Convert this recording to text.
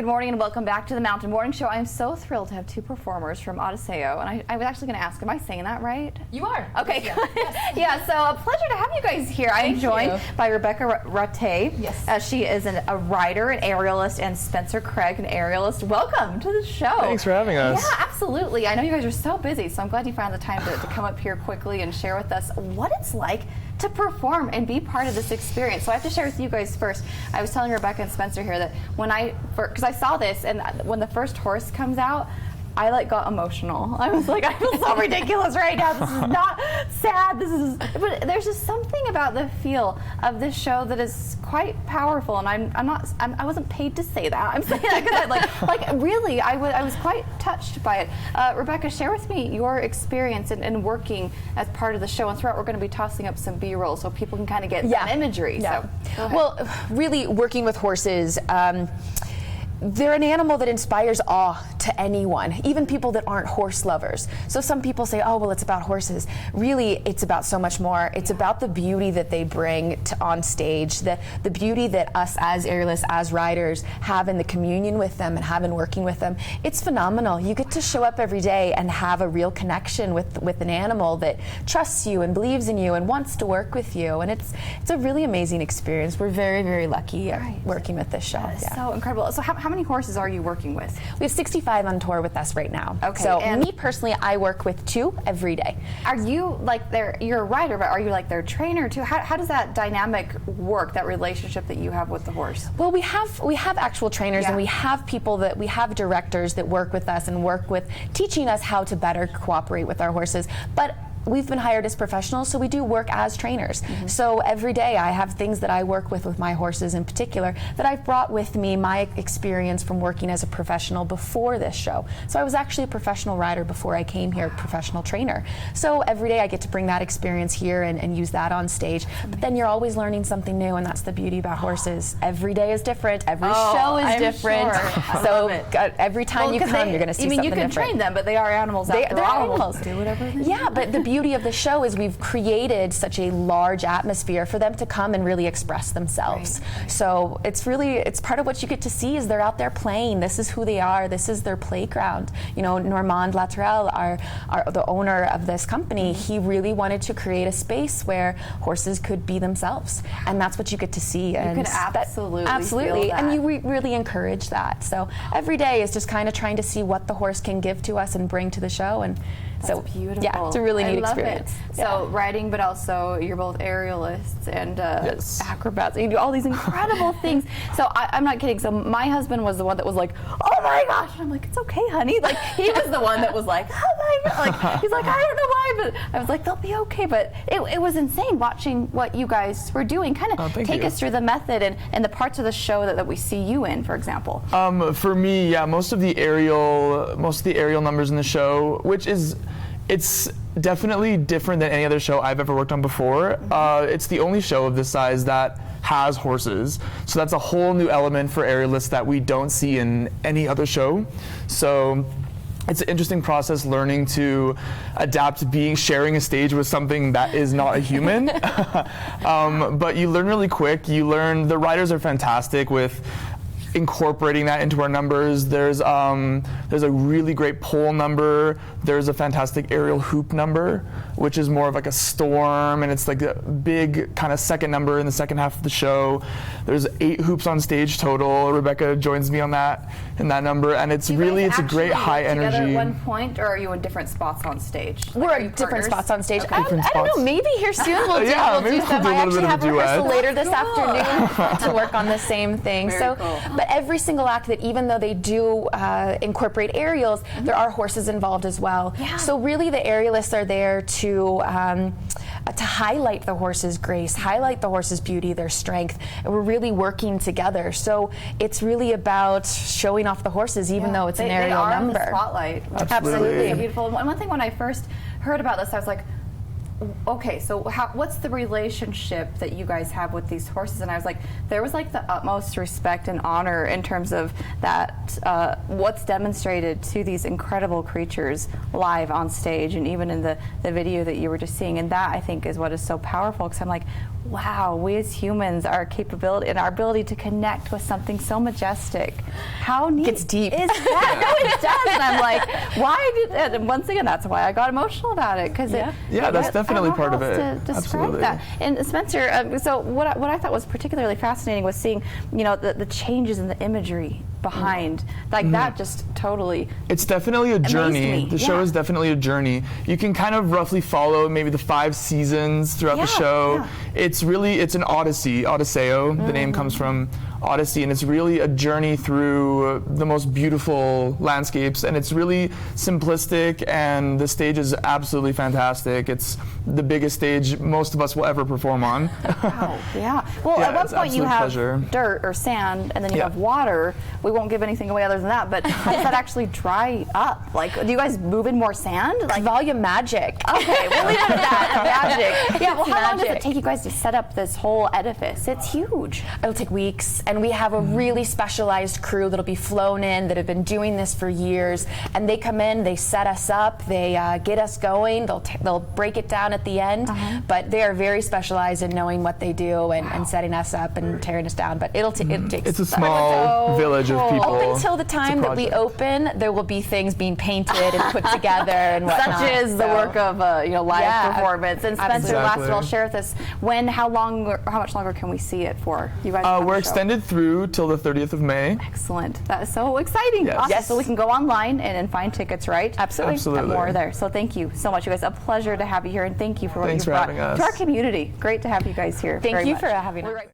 Good morning and welcome back to the Mountain Morning Show. I'm so thrilled to have two performers from Odysseo, and I was actually going to ask, am I saying that right? You are. Okay. Yes. Yeah, so a pleasure to have you guys here. I am joined by Rebecca Ratte. Yes. She is a writer, an aerialist, and Spencer Craig, an aerialist. Welcome to the show. Thanks for having us. Yeah, absolutely. I know you guys are so busy, so I'm glad you found the time to come up here quickly and share with us what it's like to perform and be part of this experience. So I have to share with you guys first. I was telling Rebecca and Spencer here that when because I saw this, and when the first horse comes out, I got emotional. I was like, I feel so ridiculous right now. This is not sad. But there's just something about the feel of this show that is quite powerful. And I wasn't paid to say that. I'm saying that because really, I was quite touched by it. Rebecca, share with me your experience in working as part of the show. And throughout, we're going to be tossing up some B-roll so people can kind of get that imagery. Yeah. So, well, really working with horses, they're an animal that inspires awe to anyone, even people that aren't horse lovers. So some people say, oh, well, it's about horses. Really, it's about so much more. It's about the beauty that they bring on stage, the beauty that us as aerialists, as riders, have in the communion with them and have in working with them. It's phenomenal. You get to show up every day and have a real connection with an animal that trusts you and believes in you and wants to work with you. And it's a really amazing experience. We're very, very lucky working with this show. Yeah. So incredible. So how many horses are you working with? We have 65 on tour with us right now. Okay. So me personally, I work with 2 every day. Are you you're a rider, but are you like their trainer too? How does that dynamic work, that relationship that you have with the horse? Well, we have actual trainers, and we have we have directors that work with us and work with teaching us how to better cooperate with our horses. But we've been hired as professionals, so we do work as trainers. Mm-hmm. So every day I have things that I work with my horses in particular that I've brought with me, my experience from working as a professional before this show. So I was actually a professional rider before I came here, professional trainer. So every day I get to bring that experience here and use that on stage. But then you're always learning something new, and that's the beauty about horses. Every day is different. Every show is different. Sure. So every time you come, you're going to see something different. You can train them, but they are animals after they're all. animals. Do whatever they Yeah, but the beauty of the show is we've created such a large atmosphere for them to come and really express themselves. Right. So it's part of what you get to see is they're out there playing. This is who they are. This is their playground. You know, Normand Latrell, the owner of this company, he really wanted to create a space where horses could be themselves, and that's what you get to see. And you can absolutely feel that. And we really encourage that. So every day is just kind of trying to see what the horse can give to us and bring to the show. And that's beautiful. Yeah, it's a really neat experience. So riding, but also you're both aerialists and acrobats. You do all these incredible things. So I'm not kidding. So my husband was the one that was like, "Oh my gosh!" And I'm like, "It's okay, honey." Like he was the one that was like, "Oh my god!" Like he's like, "I don't know why," but I was like, "They'll be okay." But it was insane watching what you guys were doing. Kind of take us through the method and the parts of the show that we see you in, for example. For me, most of the aerial numbers in the show, which is. It's definitely different than any other show I've ever worked on before. It's the only show of this size that has horses. So that's a whole new element for aerialists that we don't see in any other show. So it's an interesting process learning to adapt to sharing a stage with something that is not a human. But you learn really quick. The riders are fantastic with incorporating that into our numbers. There's a really great pole number. There's a fantastic aerial hoop number, which is more of like a storm, and it's like a big kind of second number in the second half of the show. There's 8 hoops on stage total. Rebecca joins me on that in that number, and it's a great high energy. Together at one point, or are you in different spots on stage? We're at different spots on stage. Okay. I don't know. Maybe here soon we'll do some. I actually have a rehearsal later this afternoon to work on the same thing. Very cool. But every single act that, even though they do incorporate aerials, there are horses involved as well. Yeah. So really, the aerialists are there to highlight the horse's grace, highlight the horse's beauty, their strength, and we're really working together. So it's really about showing off the horses, even though it's an aerial number. They are the spotlight. Absolutely. So beautiful. And one thing when I first heard about this, I was like, okay, so what's the relationship that you guys have with these horses? And I was like, there was like the utmost respect and honor in terms of that, what's demonstrated to these incredible creatures live on stage and even in the video that you were just seeing. And that, I think, is what is so powerful, because I'm like, wow, we as humans, our capability and our ability to connect with something so majestic. How neat Gets deep. is that? No, it does. And I'm like, why did, and once again, that's why I got emotional about it, because that's definitely part of it. To describe Absolutely. that. And Spencer, so what I thought was particularly fascinating was seeing, the changes in the imagery behind, like that just totally. It's definitely a journey. me. The show is definitely a journey. You can kind of roughly follow maybe the 5 seasons throughout the show. Yeah. It's an Odyssey, Odysseo. The name comes from Odyssey, and it's really a journey through the most beautiful landscapes, and it's really simplistic, and the stage is absolutely fantastic. It's the biggest stage most of us will ever perform on. Wow, yeah. Well, Yeah, at one it's point you absolute have pleasure. dirt or sand, and then you Yeah. have water. We won't give anything away other than that, but how does that actually dry up? Like, do you guys move in more sand? Like, Cavalia magic. okay, we'll leave it at that. Magic. Yeah, well, It's how long does it magic. take you guys to set up this whole edifice? It's huge. It'll take weeks, and we have a really specialized crew that'll be flown in that have been doing this for years, and they come in, they set us up, they get us going, they'll break it down at the end, but they are very specialized in knowing what they do and setting us up and tearing us down, but it takes It's a small village of people. Up until the time that we open, there will be things being painted and put together and whatnot. Such is the work of live performance. And Spencer, Exactly. last of all, share with us how much longer can we see it for? You guys. have We're a show. extended through till the 30th of May. Excellent. That is so exciting. Yes. Awesome. Yes. So we can go online and find tickets, right? Absolutely. Absolutely. And more there. So thank you so much, you guys. A pleasure to have you here, and thank you for what Thanks you've for brought having us. to our community. Great to have you guys here. Thank very you much. for having us.